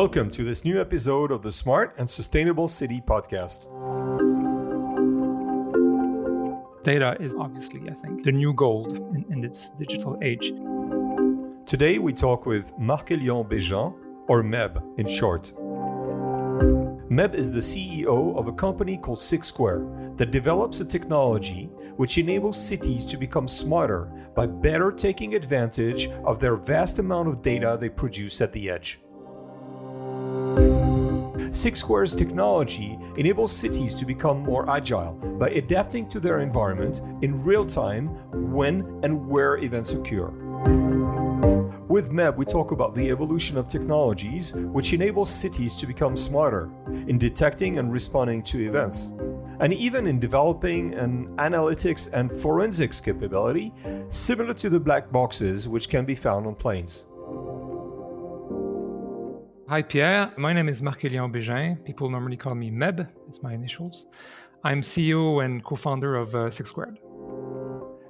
Welcome to this new episode of the Smart and Sustainable City podcast. Data is obviously, I think, the new gold in this digital age. Today we talk with Marc Elian Bégin, or MEB in short. MEB is the CEO of a company called SixSq that develops a technology which enables cities to become smarter by better taking advantage of their vast amount of data they produce at the edge. SixSq's technology enables cities to become more agile by adapting to their environment in real time when and where events occur. With MEB, we talk about the evolution of technologies which enable cities to become smarter in detecting and responding to events, and even in developing an analytics and forensics capability similar to the black boxes which can be found on planes. Hi Pierre, my name is Marc Elian Bégin. People normally call me MEB, it's my initials. I'm CEO and co-founder of SixSq.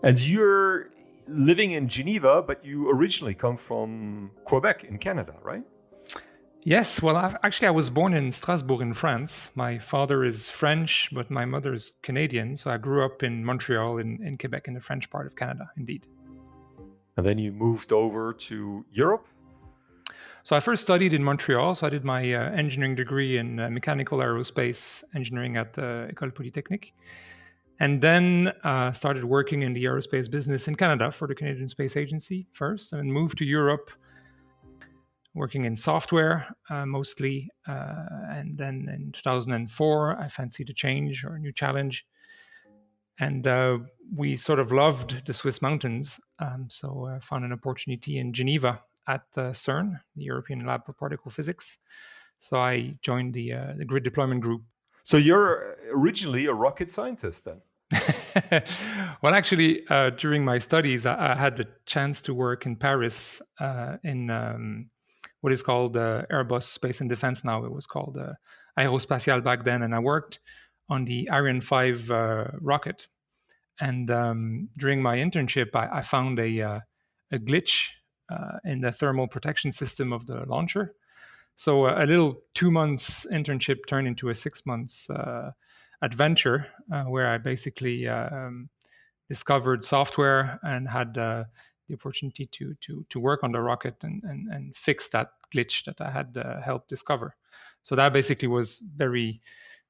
And you're living in Geneva, but you originally come from Quebec in Canada, right? Yes, well, I was born in Strasbourg in France. My father is French, but my mother is Canadian. So I grew up in Montreal in Quebec, in the French part of Canada, indeed. And then you moved over to Europe? So I first studied in Montreal. So I did my engineering degree in mechanical aerospace engineering at École Polytechnique. And then started working in the aerospace business in Canada for the Canadian Space Agency first, and moved to Europe, working in software mostly. And then in 2004, I fancied a change or a new challenge. And we sort of loved the Swiss mountains. So I found an opportunity in Geneva at CERN, the European Lab for Particle Physics. So I joined the grid deployment group. So you're originally a rocket scientist then? Well, actually, during my studies, I had the chance to work in Paris in what is called Airbus Space and Defense now. It was called Aerospatiale back then. And I worked on the Ariane 5 rocket. And during my internship, I found a glitch in the thermal protection system of the launcher. So a little 2 months internship turned into a 6 months adventure where I basically discovered software and had the opportunity to work on the rocket and fix that glitch that I had helped discover. So that basically was very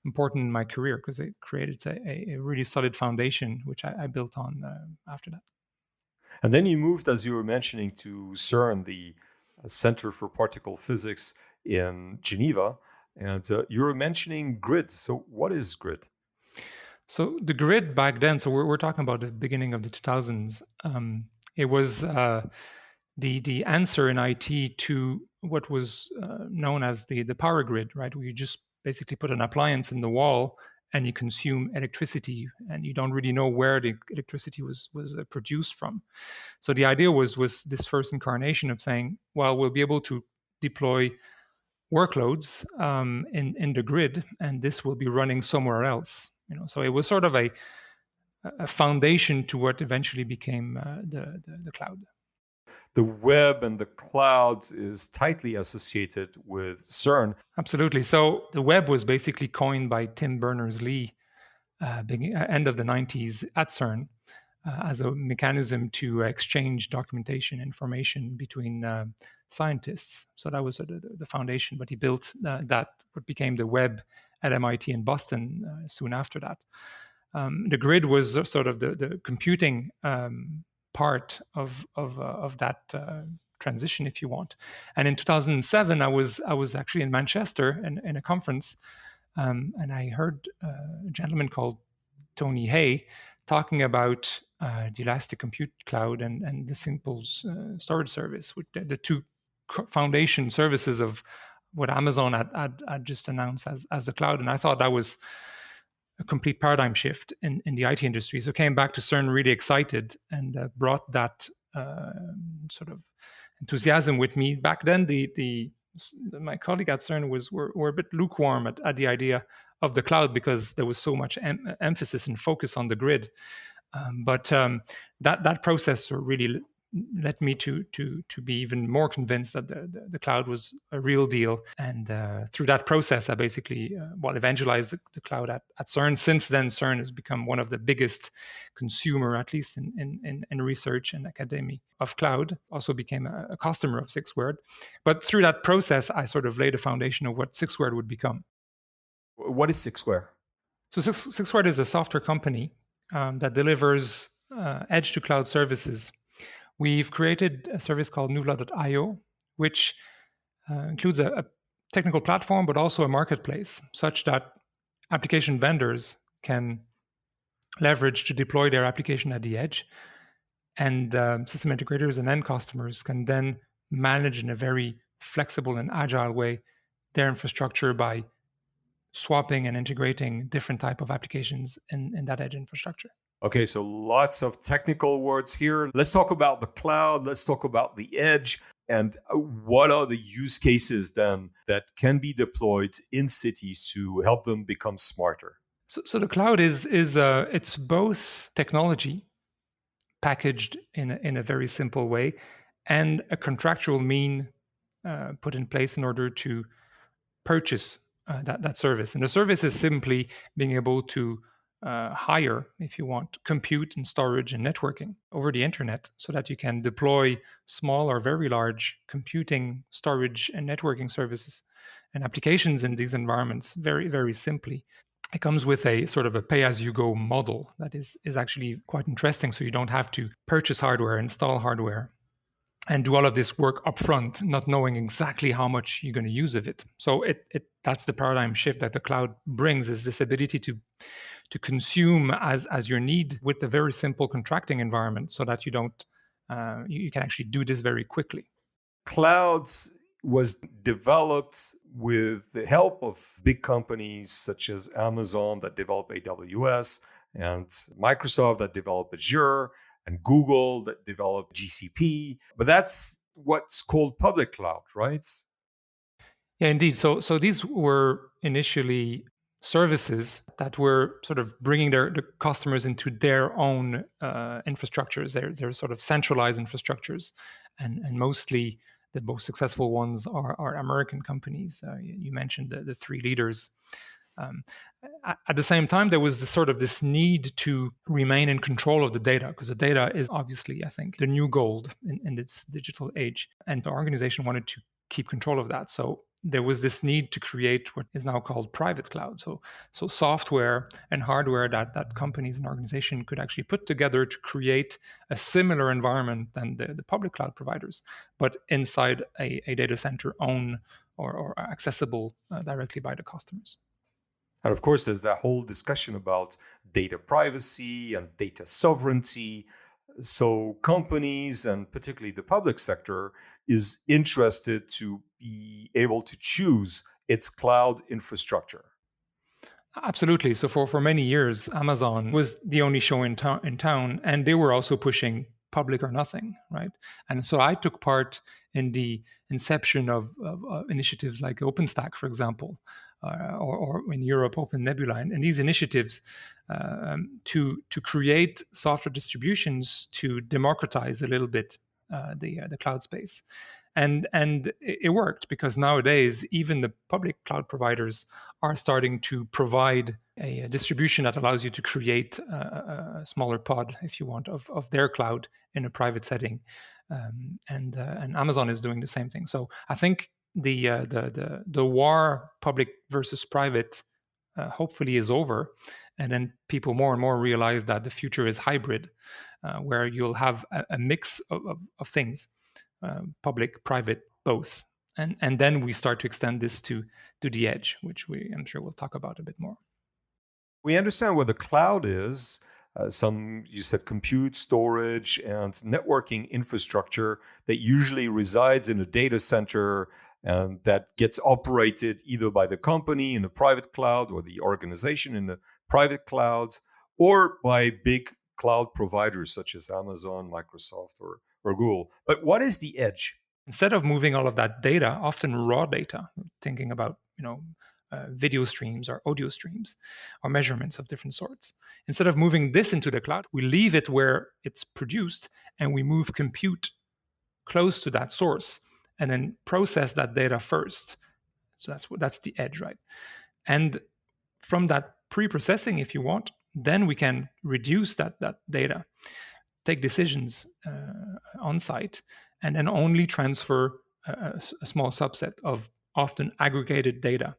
important in my career because it created a really solid foundation, which I built on after that. And then you moved, as you were mentioning, to CERN, the Center for Particle Physics in Geneva. And you were mentioning grid. So what is grid? So the grid back then, so we're talking about the beginning of the 2000s. It was the answer in IT to what was known as the power grid, right? Where you just basically put an appliance in the wall and you consume electricity, and you don't really know where the electricity was produced from. So the idea was this first incarnation of saying, well, we'll be able to deploy workloads in the grid, and this will be running somewhere else. So it was sort of a foundation to what eventually became the cloud. The web and the clouds is tightly associated with CERN. Absolutely. So the web was basically coined by Tim Berners-Lee end of the 90s at CERN as a mechanism to exchange documentation information between scientists. So that was the foundation, but he built that what became the web at MIT in Boston soon after that. The grid was sort of the computing part of that transition, if you want. And in 2007, I was actually in Manchester in a conference, and I heard a gentleman called Tony Hay talking about the Elastic Compute Cloud and the Simple Storage Service, with the two foundation services of what Amazon had just announced as the cloud. And I thought that was a complete paradigm shift in the IT industry. So came back to CERN really excited and brought that sort of enthusiasm with me. Back then, my colleague at CERN were a bit lukewarm at the idea of the cloud because there was so much emphasis and focus on the grid. But that process really led me to be even more convinced that the cloud was a real deal. And through that process, I basically evangelized the cloud at CERN. Since then, CERN has become one of the biggest consumer, at least in research and academy, of cloud. Also became a customer of SixSq. But through that process, I sort of laid a foundation of what SixSq would become. What is SixSq? So SixSq is a software company that delivers edge to cloud services. We've created a service called Nuvla.io, which includes a technical platform, but also a marketplace, such that application vendors can leverage to deploy their application at the edge. And system integrators and end customers can then manage in a very flexible and agile way their infrastructure by swapping and integrating different type of applications in that edge infrastructure. Okay, so lots of technical words here. Let's talk about the cloud. Let's talk about the edge. And what are the use cases then that can be deployed in cities to help them become smarter? So the cloud is it's both technology packaged in a very simple way and a contractual mean put in place in order to purchase that service. And the service is simply being able to hire, if you want, compute and storage and networking over the internet so that you can deploy small or very large computing, storage, and networking services and applications in these environments very, very simply. It comes with a sort of a pay-as-you-go model that is actually quite interesting. So you don't have to purchase hardware, install hardware, and do all of this work upfront, not knowing exactly how much you're going to use of it. So that's the paradigm shift that the cloud brings, is this ability to consume as your need with a very simple contracting environment, so that you don't you can actually do this very quickly. Clouds was developed with the help of big companies such as Amazon that develop AWS, and Microsoft that develop Azure, and Google that develop GCP. But that's what's called public cloud, right? Yeah, indeed. So these were initially services that were sort of bringing the customers into their own infrastructures. They're sort of centralized infrastructures, and mostly the most successful ones are American companies. You mentioned the three leaders. Um, at the same time, there was this need to remain in control of the data, because the data is obviously, I think, the new gold in this digital age, and the organization wanted to keep control of that. So there was this need to create what is now called private cloud. So software and hardware that companies and organizations could actually put together to create a similar environment than the public cloud providers, but inside a data center owned or accessible directly by the customers. And of course, there's that whole discussion about data privacy and data sovereignty. So companies, and particularly the public sector, is interested to be able to choose its cloud infrastructure. Absolutely. So for many years, Amazon was the only show in town, and they were also pushing public or nothing, right? And so I took part in the inception of initiatives like OpenStack, for example, or in Europe, Open Nebula, and these initiatives to create software distributions to democratize a little bit the cloud space. And it worked, because nowadays even the public cloud providers are starting to provide a distribution that allows you to create a smaller pod, if you want, of their cloud in a private setting, and Amazon is doing the same thing. So I think the war, public versus private, hopefully is over, and then people more and more realize that the future is hybrid, where you'll have a mix of things. Public, private, both. And then we start to extend this to the edge, which I'm sure we'll talk about a bit more. We understand what the cloud is. You said compute, storage, and networking infrastructure that usually resides in a data center and that gets operated either by the company in a private cloud or the organization in a private cloud, or by big cloud providers such as Amazon, Microsoft, or Google. But what is the edge? Instead of moving all of that data, often raw data, thinking about video streams or audio streams or measurements of different sorts. Instead of moving this into the cloud, we leave it where it's produced and we move compute close to that source and then process that data first. So that's the edge, right? And from that pre-processing, if you want, then we can reduce that data, take decisions on site, and then only transfer a small subset of often aggregated data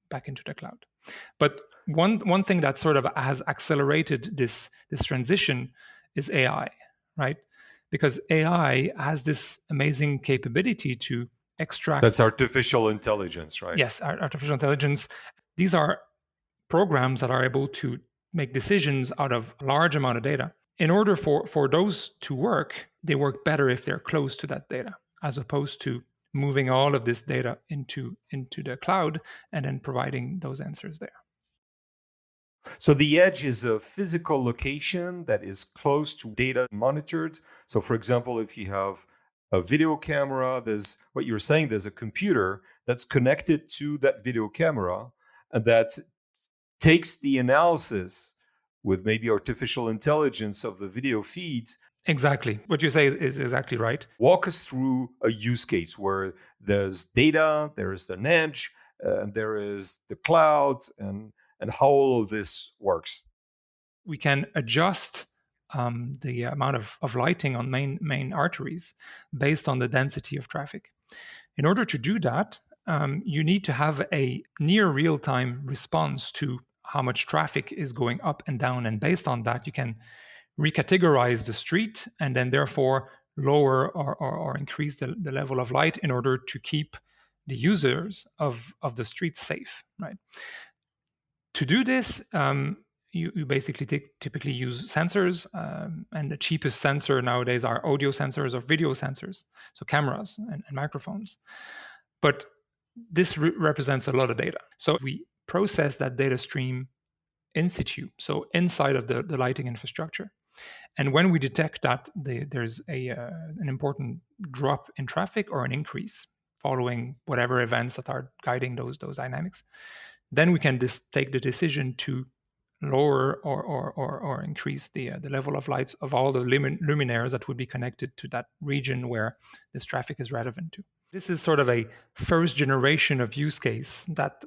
back into the cloud. But one thing that sort of has accelerated this transition is AI, right? Because AI has this amazing capability to extract. That's artificial intelligence, right? Yes, artificial intelligence. These are programs that are able to make decisions out of a large amount of data. In order for those to work, they work better if they're close to that data, as opposed to moving all of this data into the cloud and then providing those answers there. So the edge is a physical location that is close to data monitored. So for example, if you have a video camera, there's what you're saying, there's a computer that's connected to that video camera and that takes the analysis with maybe artificial intelligence of the video feeds. Exactly. What you say is exactly right. Walk us through a use case where there's data, there is an edge, and there is the cloud, and how all of this works. We can adjust the amount of lighting on main arteries based on the density of traffic. In order to do that, you need to have a near real-time response to how much traffic is going up and down. And based on that, you can recategorize the street and then therefore lower or increase the level of light in order to keep the users of the street safe, right? To do this, you basically typically use sensors, and the cheapest sensor nowadays are audio sensors or video sensors, so cameras and microphones. But this represents a lot of data. So we process that data stream in situ, so inside of the lighting infrastructure. And when we detect that there's an important drop in traffic or an increase following whatever events that are guiding those dynamics, then we can take the decision to lower or increase the level of lights of all the luminaires that would be connected to that region where this traffic is relevant to. This is sort of a first generation of use case that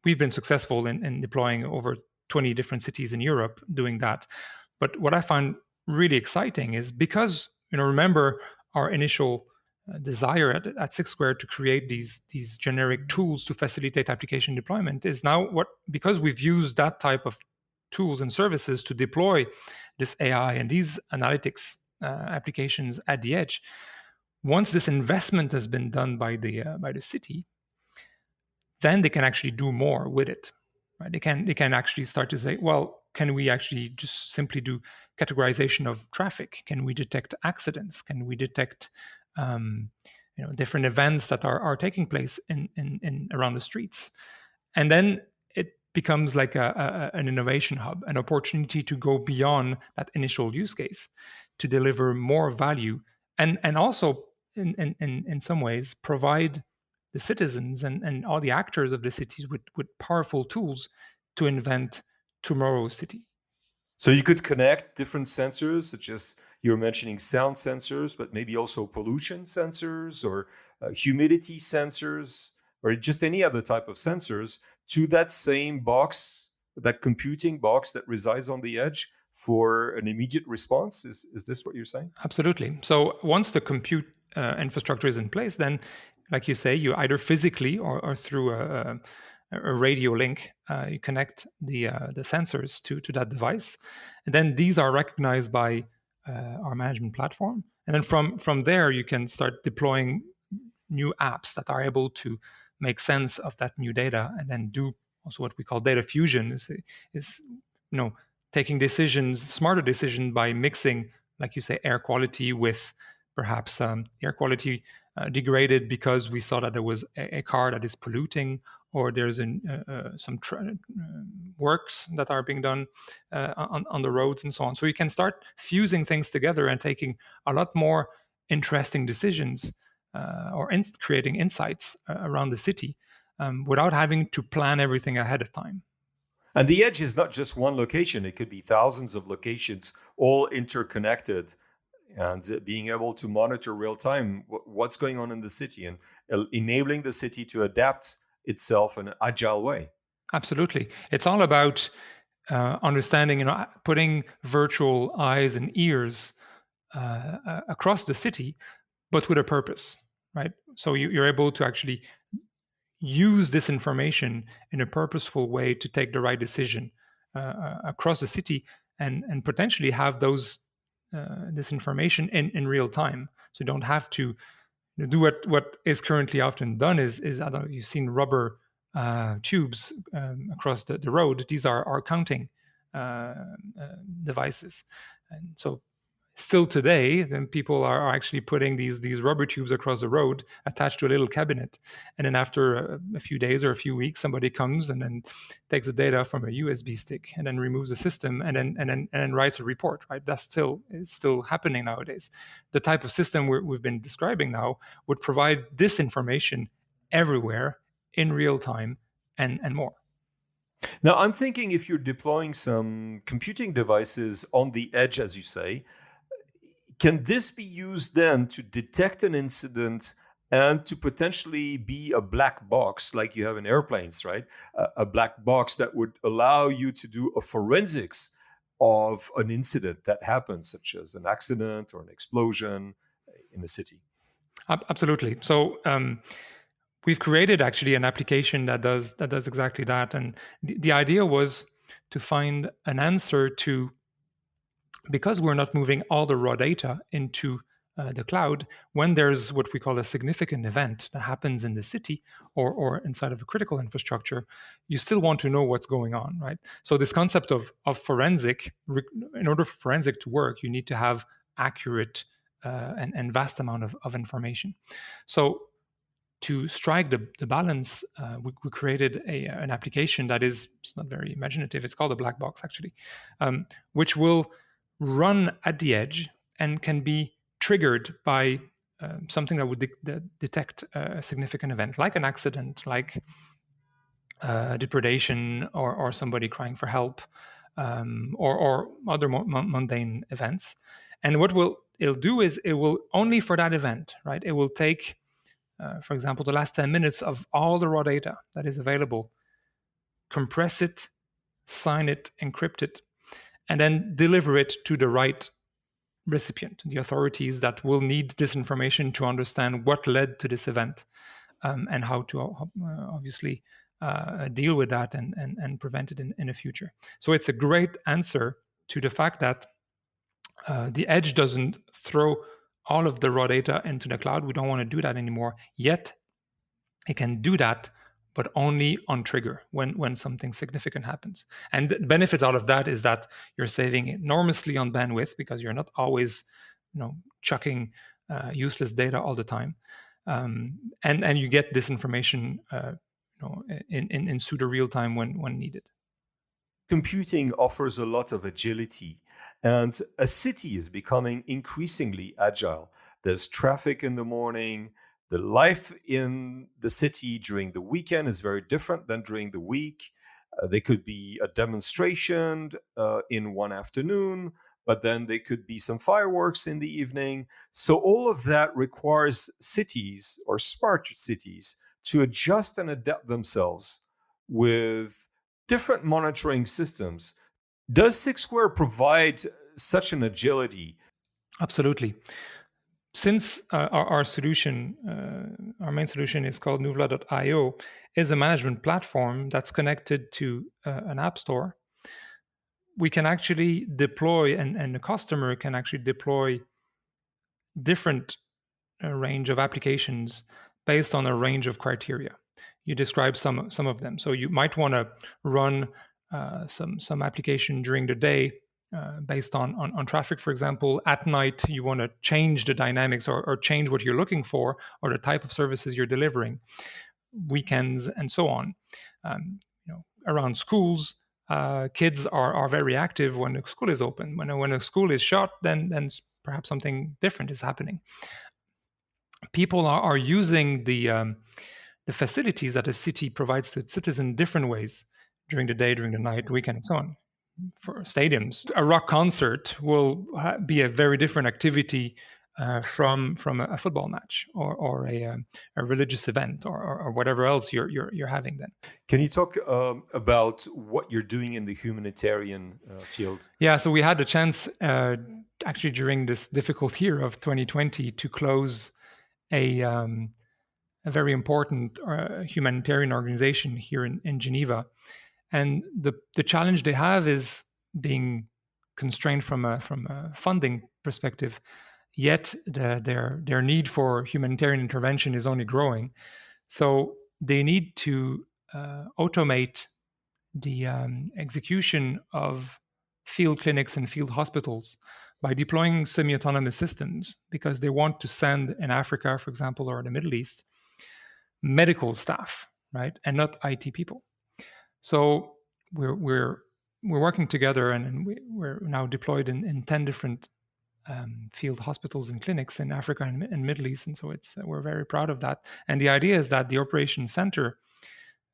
we've been successful in deploying over 20 different cities in Europe doing that. But what I find really exciting is because, remember our initial desire at SixSq to create these generic tools to facilitate application deployment is now because we've used that type of tools and services to deploy this AI and these analytics applications at the edge. Once this investment has been done by the city, then they can actually do more with it. Right? They can actually start to say, well, can we actually just simply do categorization of traffic? Can we detect accidents? Can we detect different events that are taking place in around the streets? And then it becomes like an innovation hub, an opportunity to go beyond that initial use case to deliver more value and also in some ways provide the citizens and all the actors of the cities with powerful tools to invent tomorrow's city. So you could connect different sensors, such as you're mentioning sound sensors, but maybe also pollution sensors or humidity sensors, or just any other type of sensors to that same box, that computing box that resides on the edge for an immediate response. Is this what you're saying? Absolutely. So once the compute infrastructure is in place, then, like you say, you either physically or through a radio link, you connect the sensors to that device, and then these are recognized by our management platform, and then from there you can start deploying new apps that are able to make sense of that new data, and then do also what we call data fusion. Is taking smarter decisions by mixing, like you say, air quality with perhaps air quality degraded because we saw that there was a car that is polluting, or there's some works that are being done on the roads and so on. So you can start fusing things together and taking a lot more interesting decisions or creating insights around the city without having to plan everything ahead of time. And the edge is not just one location, it could be thousands of locations, all interconnected, and being able to monitor real time what's going on in the city and enabling the city to adapt itself in an agile way. Absolutely. It's all about understanding, putting virtual eyes and ears across the city, but with a purpose, right? So you're able to actually use this information in a purposeful way to take the right decision across the city, and potentially have this information in real time. So you don't have to do what is currently often done is I don't know, you've seen rubber tubes across the road. These are counting uh, devices, and so still today, then people are actually putting these rubber tubes across the road attached to a little cabinet, and then after a few days or a few weeks, somebody comes and then takes the data from a USB stick and then removes the system and then writes a report. Right, that's still happening nowadays. The type of system we've been describing now would provide this information everywhere in real time and more. Now, I'm thinking if you're deploying some computing devices on the edge, as you say, can this be used then to detect an incident and to potentially be a black box like you have in airplanes, right? A black box that would allow you to do a forensics of an incident that happens, such as an accident or an explosion in a city. Absolutely. So we've created actually an application that does exactly that, and the idea was to find an answer to, because we're not moving all the raw data into the cloud, when there's what we call a significant event that happens in the city or inside of a critical infrastructure, you still want to know what's going on, right? So this concept of forensic, in order for forensic to work, you need to have accurate and vast amount of information. So to strike the balance, we created an application that is, it's not very imaginative. It's called a black box, actually, which will run at the edge and can be triggered by something that would detect a significant event, like an accident, like depredation, or somebody crying for help, or other mundane events. And what it'll do is it will only for that event, right? It will take for example, the last 10 minutes of all the raw data that is available, compress it, sign it, encrypt it, and then deliver it to the right recipient, the authorities that will need this information to understand what led to this event, and how to obviously deal with that and prevent it in the future. So it's a great answer to the fact that the edge doesn't throw all of the raw data into the cloud. We don't want to do that anymore. Yet it can do that, but only on trigger when something significant happens. And the benefits out of that is that you're saving enormously on bandwidth because you're not always, chucking useless data all the time, and you get this information, in pseudo real time when needed. Computing offers a lot of agility, and a city is becoming increasingly agile. There's traffic in the morning. The life in the city during the weekend is very different than during the week. There could be a demonstration in one afternoon, but then there could be some fireworks in the evening. So all of that requires cities or smart cities to adjust and adapt themselves with different monitoring systems. Does SixSq provide such an agility? Absolutely. Since our solution, our main solution is called Nuvla.io, is a management platform that's connected to an app store, we can actually deploy, and the customer can actually deploy different range of applications based on a range of criteria. You describe some of them. So you might want to run some application during the day based on traffic, for example. At night, you want to change the dynamics or change what you're looking for or the type of services you're delivering. Weekends and so on. Around schools, kids are very active when the school is open. When a school is shut, then perhaps something different is happening. People are using the facilities that a city provides to its citizens different ways during the day, during the night, weekend, and so on. For stadiums, a rock concert will be a very different activity from a football match or a religious event or whatever else you're having then. Can you talk about what you're doing in the humanitarian field? Yeah, so we had the chance actually during this difficult year of 2020 to close a very important humanitarian organization here in Geneva. And the challenge they have is being constrained from a funding perspective. Yet their need for humanitarian intervention is only growing. So they need to automate the execution of field clinics and field hospitals by deploying semi-autonomous systems, because they want to send in Africa, for example, or the Middle East, medical staff, right, and not IT people. So we're working together, and we're now deployed in 10 different field hospitals and clinics in Africa and Middle East, and so we're very proud of that. And the idea is that the operation center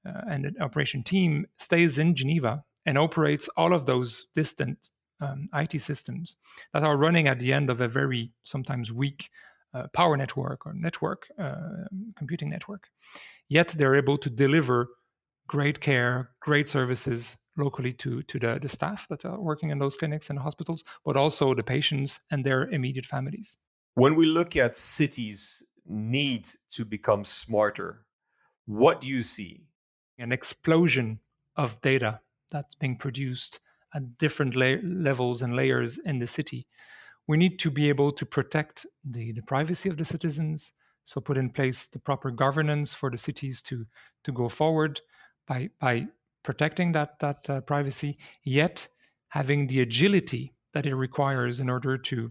and the operation team stays in Geneva and operates all of those distant IT systems that are running at the end of a very sometimes weak power network or computing network. Yet they're able to deliver great care, great services locally to the staff that are working in those clinics and hospitals, but also the patients and their immediate families. When we look at cities' need to become smarter, what do you see? An explosion of data that's being produced at different levels and layers in the city. We need to be able to protect the privacy of the citizens, so put in place the proper governance for the cities to go forward by protecting that privacy, yet having the agility that it requires in order to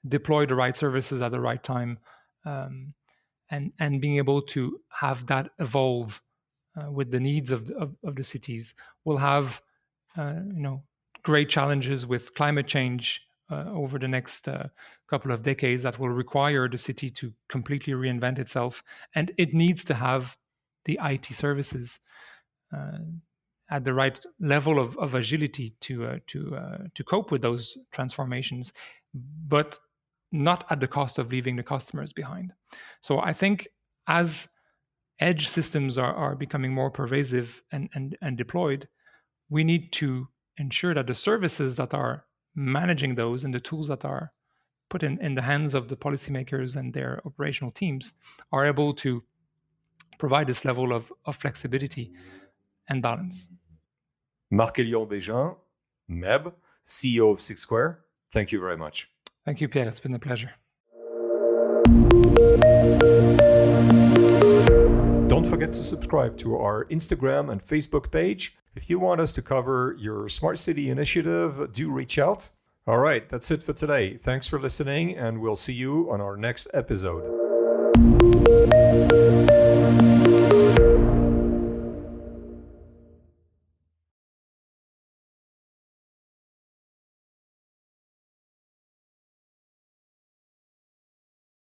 deploy the right services at the right time, and being able to have that evolve with the needs of the cities. We'll have great challenges with climate change over the next couple of decades that will require the city to completely reinvent itself, and it needs to have the IT services at the right level of agility to cope with those transformations, but not at the cost of leaving the customers behind. So I think as edge systems are becoming more pervasive and deployed, we need to ensure that the services that are managing those and the tools that are put in the hands of the policymakers and their operational teams are able to provide this level of flexibility and balance. Marc Elian Bégin, MEB, CEO of SixSq, thank you very much. Thank you, Pierre. It's been a pleasure. Don't forget to subscribe to our Instagram and Facebook page. If you want us to cover your Smart City initiative, do reach out. All right, that's it for today. Thanks for listening, and we'll see you on our next episode.